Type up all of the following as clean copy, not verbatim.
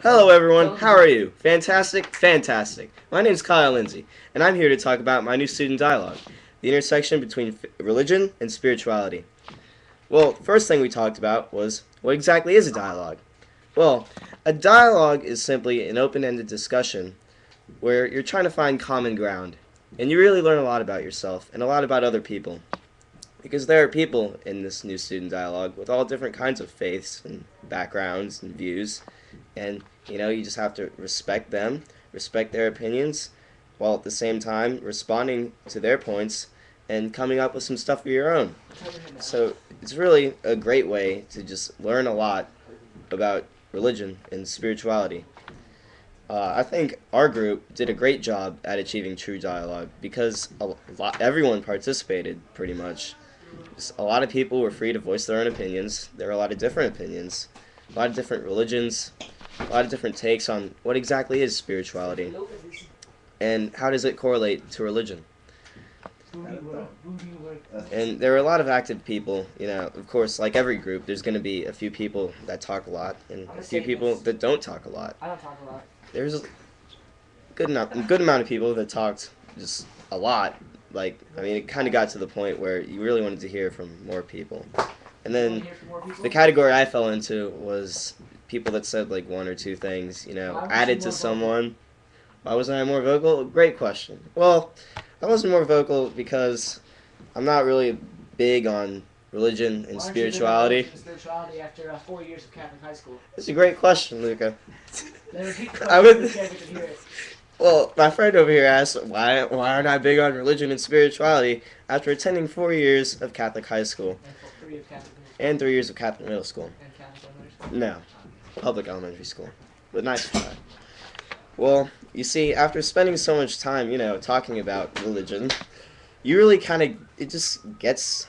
Hello everyone, how are you? Fantastic? Fantastic. My name is Kyle Lindsey, and I'm here to talk about my new student dialogue, the intersection between religion and spirituality. Well, first thing we talked about was, what exactly is a dialogue? Well, a dialogue is simply an open-ended discussion where you're trying to find common ground, and you really learn a lot about yourself and a lot about other people. Because there are people in this new student dialogue with all different kinds of faiths and backgrounds and views, and you just have to respect them, respect their opinions, while at the same time responding to their points and coming up with some stuff of your own. So it's really a great way to just learn a lot about religion and spirituality. I think our group did a great job at achieving true dialogue because everyone participated pretty much. A lot of people were free to voice their own opinions. There were a lot of different opinions, a lot of different religions, a lot of different takes on what exactly is spirituality and how does it correlate to religion. And there were a lot of active people, of course, like every group, there's going to be a few people that talk a lot and a few people that don't talk a lot. I don't talk a lot. There's a good amount of people that talked just a lot. It kind of got to the point where you really wanted to hear from more people. And then the category I fell into was people that said like one or two things, added to someone. Why wasn't I more vocal? Great question. Well, I wasn't more vocal because I'm not really big on religion and spirituality. Spirituality after 4 years of Catholic high school. It's a great question, Luca. I would. Well, my friend over here asked, why aren't I big on religion and spirituality after attending 4 years of Catholic high school? And 3 years of Catholic middle school. And Catholic elementary school? No, public elementary school. But nice try. Well, you see, after spending so much time, talking about religion, you really it just gets,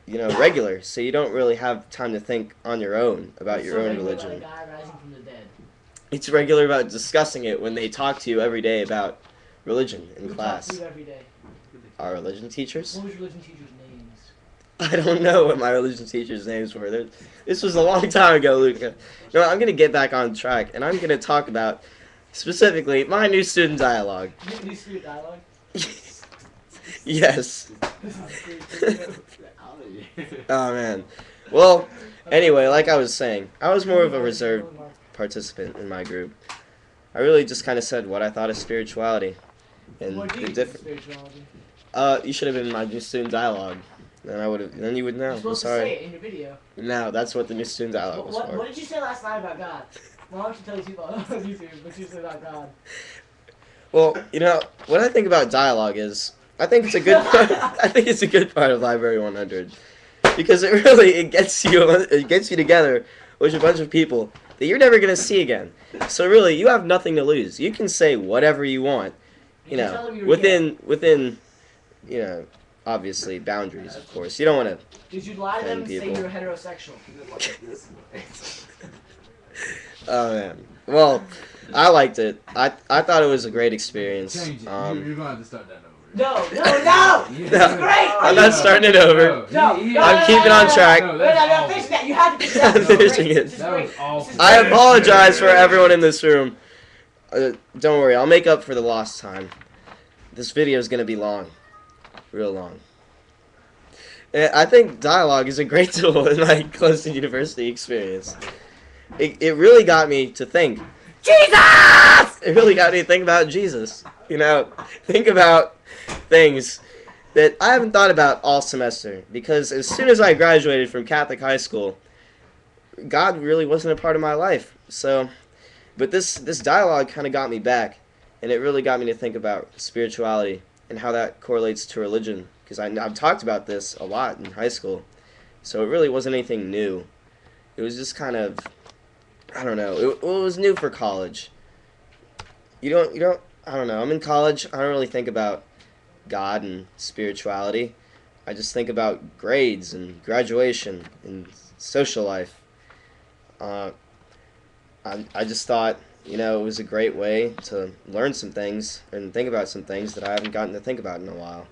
regular. So you don't really have time to think on your own about your own religion. It's regular about discussing it when they talk to you every day about religion in class. Talk to you every day? Our religion teachers? What was your religion teacher's names? I don't know what my religion teachers' names were. This was a long time ago, Luca. I'm going to get back on track, and I'm going to talk about, specifically, my new student dialogue. New student dialogue? Yes. Oh, man. Well, anyway, like I was saying, I was more of a reserved participant in my group. I really just kind of said what I thought of spirituality and the different. Spirituality? You should have been in my new student dialogue. Then you would know. You're supposed to say it in your video. No, that's what the new student dialogue was for. What did you say last night about God? Why don't you tell these people on YouTube what you said about God? Well, what I think about dialogue is I think it's a good part. I think it's a good part of Library 100 because it gets you together with a bunch of people that you're never gonna see again. So really, you have nothing to lose. You can say whatever you want, within obviously boundaries, of course. You don't want to. Did you lie to them and say you're heterosexual? Oh man. Well, I liked it. I thought it was a great experience. Change it. You're gonna have to start that over. No! It's No, great! I'm not starting it over. I'm keeping on track. No, finish that. You have to finish that. I'm finishing it. That was awful. I apologize for everyone in this room. Don't worry, I'll make up for the lost time. This video is going to be long. Real long. I think dialogue is a great tool in my Clemson University experience. It really got me to think. Jesus! It really got me to think about Jesus. Think about things that I haven't thought about all semester. Because as soon as I graduated from Catholic high school, God really wasn't a part of my life. But this dialogue kind of got me back, and it really got me to think about spirituality and how that correlates to religion. Because I've talked about this a lot in high school, so it really wasn't anything new. It was just kind of, I don't know. It was new for college. I don't know. I'm in college. I don't really think about God and spirituality. I just think about grades and graduation and social life. I just thought, it was a great way to learn some things and think about some things that I haven't gotten to think about in a while.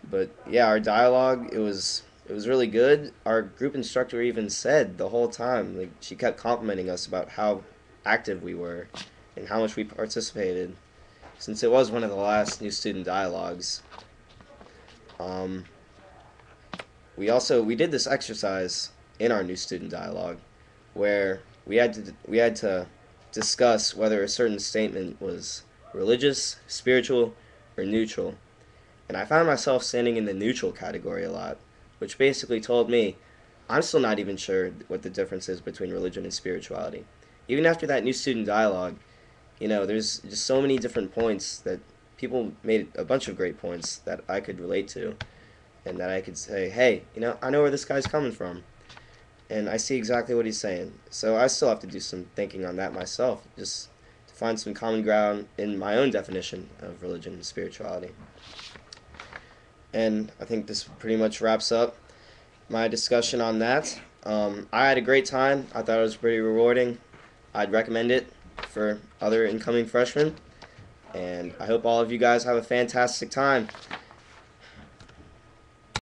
But yeah, our dialogue, it was it was really good. Our group instructor even said the whole time, like, she kept complimenting us about how active we were and how much we participated, since it was one of the last new student dialogues. We did this exercise in our new student dialogue where we had to discuss whether a certain statement was religious, spiritual, or neutral. And I found myself standing in the neutral category a lot, which basically told me I'm still not even sure what the difference is between religion and spirituality. Even after that new student dialogue, there's just so many different points that people made a bunch of great points that I could relate to, and that I could say, hey, I know where this guy's coming from, and I see exactly what he's saying. So I still have to do some thinking on that myself, just to find some common ground in my own definition of religion and spirituality. And I think this pretty much wraps up my discussion on that. I had a great time. I thought it was pretty rewarding. I'd recommend it for other incoming freshmen. And I hope all of you guys have a fantastic time.